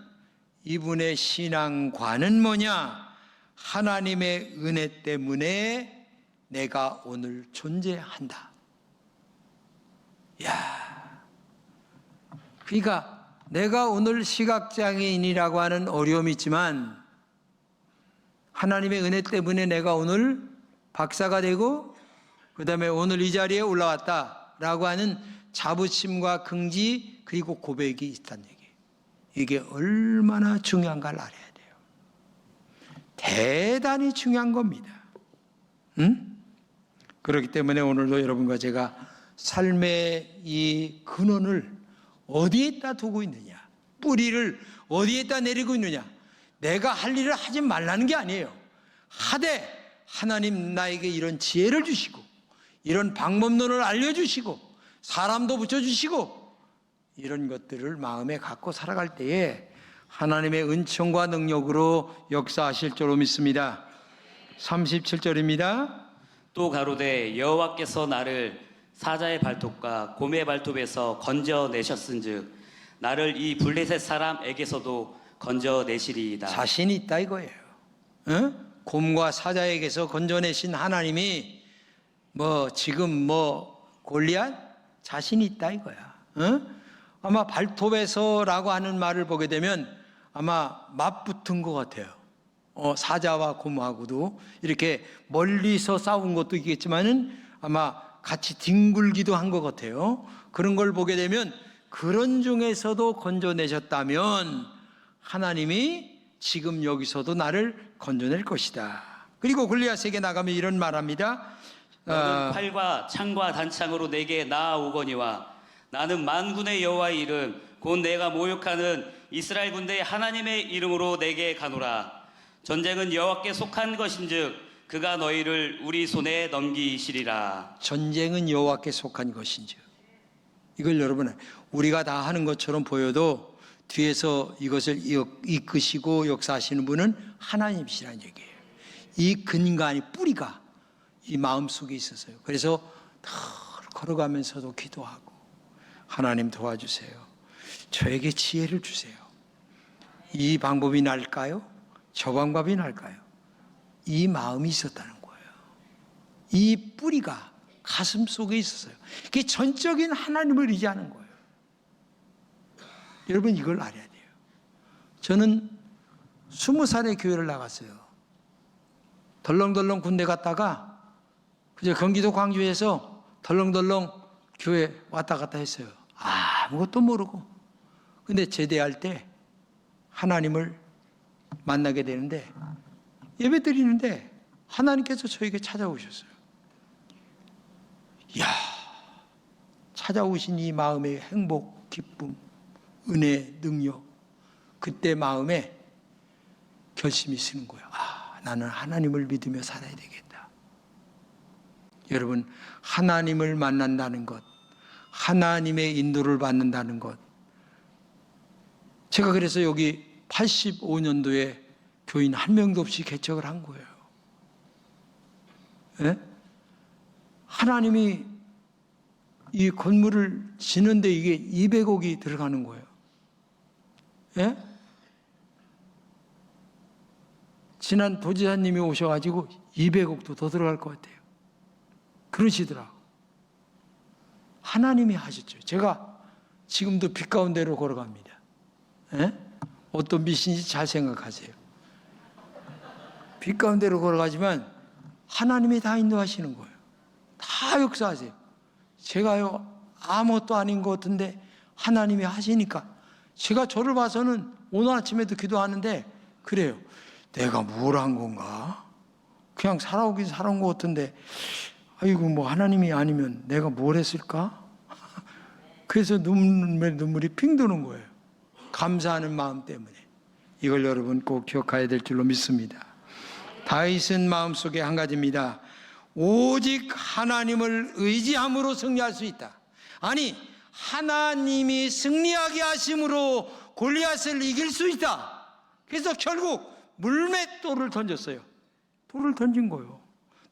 이분의 신앙관은 뭐냐? 하나님의 은혜 때문에 내가 오늘 존재한다. 야, 그러니까 내가 오늘 시각장애인이라고 하는 어려움이 있지만 하나님의 은혜 때문에 내가 오늘 박사가 되고 그 다음에 오늘 이 자리에 올라왔다라고 하는 자부심과 긍지 그리고 고백이 있다는 얘기예요. 이게 얼마나 중요한가를 알아야 돼요. 대단히 중요한 겁니다. 그렇기 때문에 오늘도 여러분과 제가 삶의 이 근원을 어디에다 두고 있느냐, 뿌리를 어디에다 내리고 있느냐, 내가 할 일을 하지 말라는 게 아니에요. 하되 하나님 나에게 이런 지혜를 주시고 이런 방법론을 알려주시고 사람도 붙여주시고 이런 것들을 마음에 갖고 살아갈 때에 하나님의 은총과 능력으로 역사하실 줄로 믿습니다. 37절입니다. 또 가로되 여호와께서 나를 사자의 발톱과 곰의 발톱에서 건져내셨은즉 나를 이 블레셋 사람에게서도 건져내시리이다. 자신이 있다 이거예요. 곰과 사자에게서 건져내신 하나님이 지금 골리앗 자신이 있다 이거야. 아마 발톱에서라고 하는 말을 보게 되면 아마 맞붙은 것 같아요. 사자와 곰하고도 이렇게 멀리서 싸운 것도 있겠지만은 아마 같이 뒹굴기도 한 것 같아요. 그런 걸 보게 되면 그런 중에서도 건져내셨다면 하나님이 지금 여기서도 나를 건져낼 것이다. 그리고 골리앗에게 나가면 이런 말합니다. 너는 칼과 창과 단창으로 내게 나아오거니와 나는 만군의 여호와의 이름 곧 내가 모욕하는 이스라엘 군대의 하나님의 이름으로 내게 가노라. 전쟁은 여호와께 속한 것인즉 그가 너희를 우리 손에 넘기시리라. 전쟁은 여호와께 속한 것인즉, 이걸 여러분 우리가 다 하는 것처럼 보여도 뒤에서 이것을 이끄시고 역사하시는 분은 하나님이시라는 얘기예요. 이 근간이 뿌리가 이 마음속에 있었어요. 그래서 늘 걸어가면서도 기도하고 하나님 도와주세요. 저에게 지혜를 주세요. 이 방법이 나을까요? 저 방법이 나을까요? 이 마음이 있었다는 거예요. 이 뿌리가 가슴 속에 있었어요. 그게 전적인 하나님을 의지하는 거예요. 여러분 이걸 알아야 돼요. 저는 20살에 교회를 나갔어요. 덜렁덜렁 군대 갔다가 그저 경기도 광주에서 덜렁덜렁 교회 왔다 갔다 했어요. 아무것도 모르고. 근데 제대할 때 하나님을 만나게 되는데 예배 드리는데 하나님께서 저에게 찾아오셨어요. 이야, 찾아오신 이 마음의 행복, 기쁨, 은혜, 능력, 그때 마음에 결심이 쓰는 거예요. 나는 하나님을 믿으며 살아야 되겠다. 여러분, 하나님을 만난다는 것, 하나님의 인도를 받는다는 것. 제가 그래서 여기 85년도에 교인 한 명도 없이 개척을 한 거예요. 예? 하나님이 이 건물을 지는데 이게 200억이 들어가는 거예요. 예? 지난 도지사님이 오셔가지고 200억도 더 들어갈 것 같아요. 그러시더라고. 하나님이 하셨죠. 제가 지금도 빛 가운데로 걸어갑니다. 예? 어떤 미신인지 잘 생각하세요. 빛 가운데로 걸어가지만 하나님이 다 인도하시는 거예요. 다 역사하세요. 제가요 아무것도 아닌 것 같은데 하나님이 하시니까 제가 저를 봐서는 오늘 아침에도 기도하는데 그래요. 내가 뭘 한 건가? 그냥 살아오긴 살아온 것 같은데 아이고 뭐 하나님이 아니면 내가 뭘 했을까? 그래서 눈물이 핑 도는 거예요. 감사하는 마음 때문에. 이걸 여러분 꼭 기억해야 될 줄로 믿습니다. 다윗은 마음속에 한 가지입니다. 오직 하나님을 의지함으로 승리할 수 있다. 아니, 하나님이 승리하게 하심으로 골리앗을 이길 수 있다. 그래서 결국 물맷돌을 던졌어요. 돌을 던진 거예요.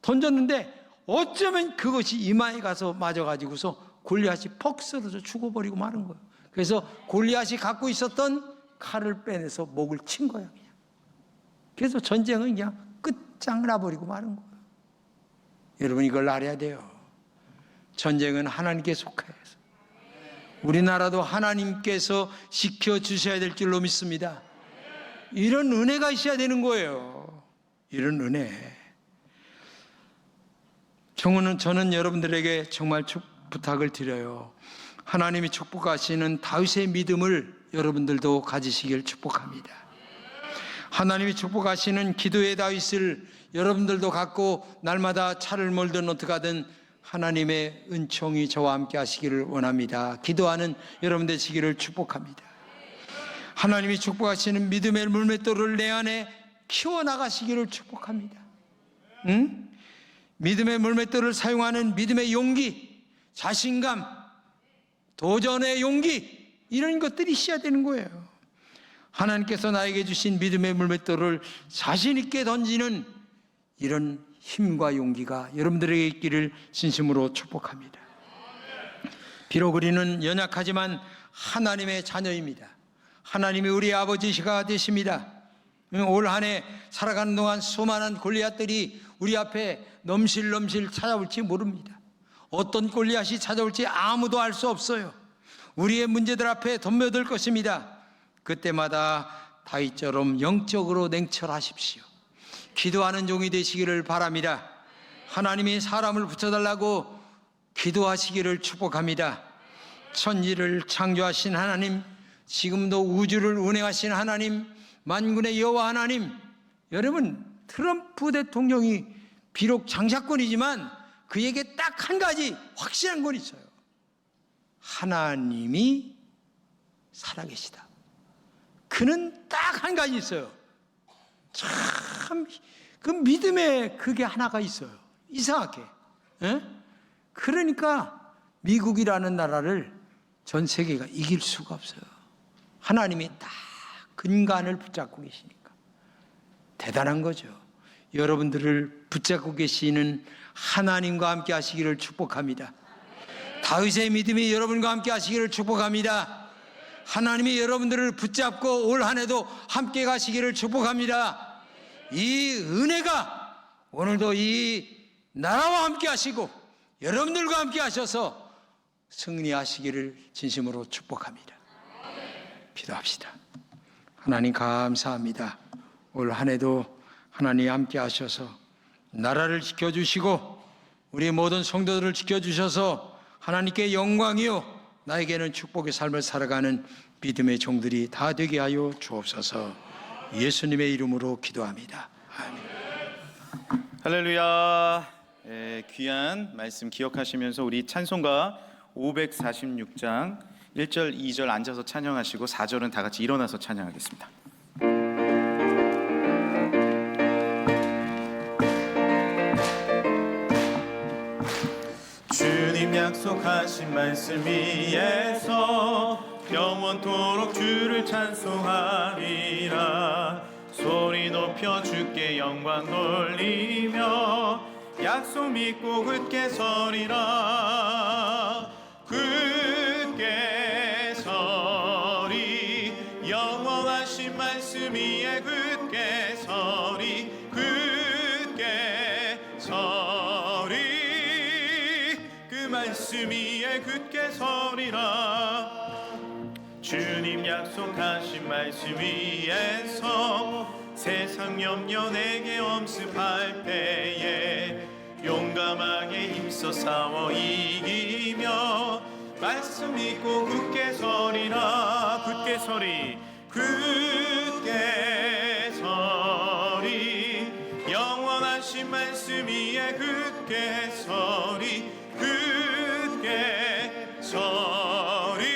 던졌는데 어쩌면 그것이 이마에 가서 맞아가지고서 골리앗이 퍽 쓰러져 죽어버리고 마는 거예요. 그래서 골리앗이 갖고 있었던 칼을 빼내서 목을 친 거야, 그냥. 그래서 전쟁은 그냥 끝장나버리고 마는 거예요. 여러분 이걸 알아야 돼요. 전쟁은 하나님께 속해서 우리나라도 하나님께서 지켜주셔야 될 줄로 믿습니다. 이런 은혜가 있어야 되는 거예요. 이런 은혜. 저는 여러분들에게 정말 부탁을 드려요. 하나님이 축복하시는 다윗의 믿음을 여러분들도 가지시길 축복합니다. 하나님이 축복하시는 기도의 다윗을 여러분들도 갖고 날마다 차를 몰든 어떻게 하든 하나님의 은총이 저와 함께 하시기를 원합니다. 기도하는 여러분 되시기를 축복합니다. 하나님이 축복하시는 믿음의 물맷돌을 내 안에 키워나가시기를 축복합니다. 응? 믿음의 물맷돌을 사용하는 믿음의 용기, 자신감, 도전의 용기, 이런 것들이 있어야 되는 거예요. 하나님께서 나에게 주신 믿음의 물맷돌을 자신 있게 던지는 이런 힘과 용기가 여러분들에게 있기를 진심으로 축복합니다. 비록 우리는 연약하지만 하나님의 자녀입니다. 하나님이 우리의 아버지가 되십니다. 올 한 해 살아가는 동안 수많은 골리앗들이 우리 앞에 넘실넘실 찾아올지 모릅니다. 어떤 골리앗이 찾아올지 아무도 알 수 없어요. 우리의 문제들 앞에 덤벼들 것입니다. 그때마다 다윗처럼 영적으로 냉철하십시오. 기도하는 종이 되시기를 바랍니다. 하나님이 사람을 붙여달라고 기도하시기를 축복합니다. 천지를 창조하신 하나님, 지금도 우주를 운행하신 하나님, 만군의 여호와 하나님. 여러분, 트럼프 대통령이 비록 장사꾼이지만 그에게 딱 한 가지 확실한 건 있어요. 하나님이 살아계시다. 그는 딱 한 가지 있어요. 참, 그 믿음에 그게 하나가 있어요. 이상하게. 에? 그러니까 미국이라는 나라를 전 세계가 이길 수가 없어요. 하나님이 딱 근간을 붙잡고 계시니까. 대단한 거죠. 여러분들을 붙잡고 계시는 하나님과 함께 하시기를 축복합니다. 다윗의 믿음이 여러분과 함께 하시기를 축복합니다. 하나님이 여러분들을 붙잡고 올 한 해도 함께 가시기를 축복합니다. 이 은혜가 오늘도 이 나라와 함께 하시고 여러분들과 함께 하셔서 승리하시기를 진심으로 축복합니다. 기도합시다. 하나님 감사합니다. 올 한 해도 하나님 함께 하셔서 나라를 지켜주시고 우리 모든 성도들을 지켜주셔서 하나님께 영광이요 나에게는 축복의 삶을 살아가는 믿음의 종들이 다 되게 하여 주옵소서. 예수님의 이름으로 기도합니다. 아멘. 할렐루야. 귀한 말씀 기억하시면서 우리 찬송가 546장 1절 2절 앉아서 찬양하시고 4절은 다 같이 일어나서 찬양하겠습니다. 약속하신 말씀 위에서 영원토록 주를 찬송하리라. 소리 높여 주께 영광 돌리며 약속 믿고 굳게 서리라. 굳게 서리 영원하신 말씀 위에 굳게 서리. 굳게 서리 그 말씀 위에 굳게 서리라. 주님 약속하신 말씀 위에서 세상 염려 내게 엄습할 때에 용감하게 힘써 싸워 이기며 말씀 믿고 굳게 서리라. 굳게 서리 굳게 서리 영원하신 말씀 위에 굳게 서리. 굳게 서리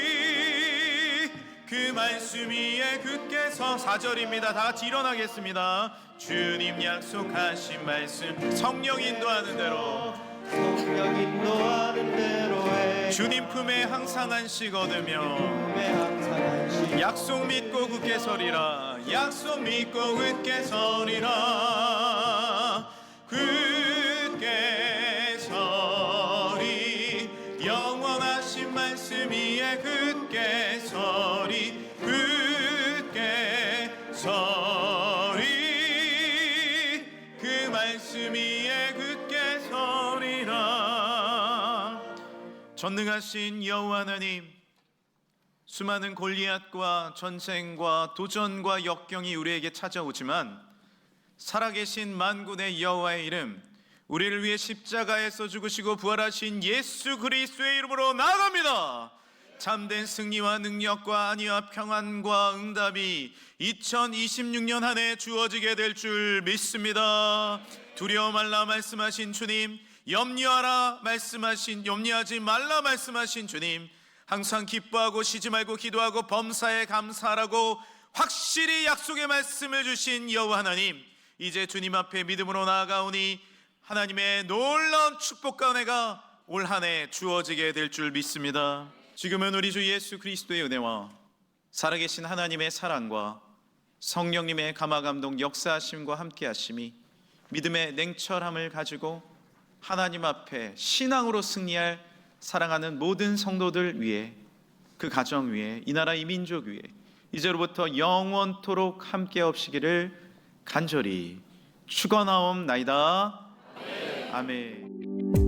그 말씀 위에 굳게 서. 4절입니다. 다 같이 일어나겠습니다. 주님 약속하신 말씀 성령 인도하는 대로 주님 품에 항상 안식 얻으며 약속 믿고 굳게 서리라. 약속 믿고 굳게 서리라. 굳게 서리 영원하신 말씀 위에 굳게 서리. 굳게 서리 그 말씀 위에 굳게 서리라. 전능하신 여호와 하나님, 수많은 골리앗과 전쟁과 도전과 역경이 우리에게 찾아오지만 살아계신 만군의 여호와의 이름, 우리를 위해 십자가에서 죽으시고 부활하신 예수 그리스도의 이름으로 나아갑니다. 참된 승리와 능력과 안위와 평안과 응답이 2026년 한 해 주어지게 될 줄 믿습니다. 두려워 말라 말씀하신 주님, 염려하지 말라 말씀하신 주님, 항상 기뻐하고 쉬지 말고 기도하고 범사에 감사하라고 확실히 약속의 말씀을 주신 여호와 하나님, 이제 주님 앞에 믿음으로 나아가오니 하나님의 놀라운 축복과 은혜가 올 한 해 주어지게 될 줄 믿습니다. 지금은 우리 주 예수 그리스도의 은혜와 살아계신 하나님의 사랑과 성령님의 감화감동 역사하심과 함께하심이 믿음의 냉철함을 가지고 하나님 앞에 신앙으로 승리할 사랑하는 모든 성도들 위해, 그 가정 위에, 이 나라 이 민족 위에 이제로부터 영원토록 함께 없시기를 간절히 축원하옵나이다. 아멘.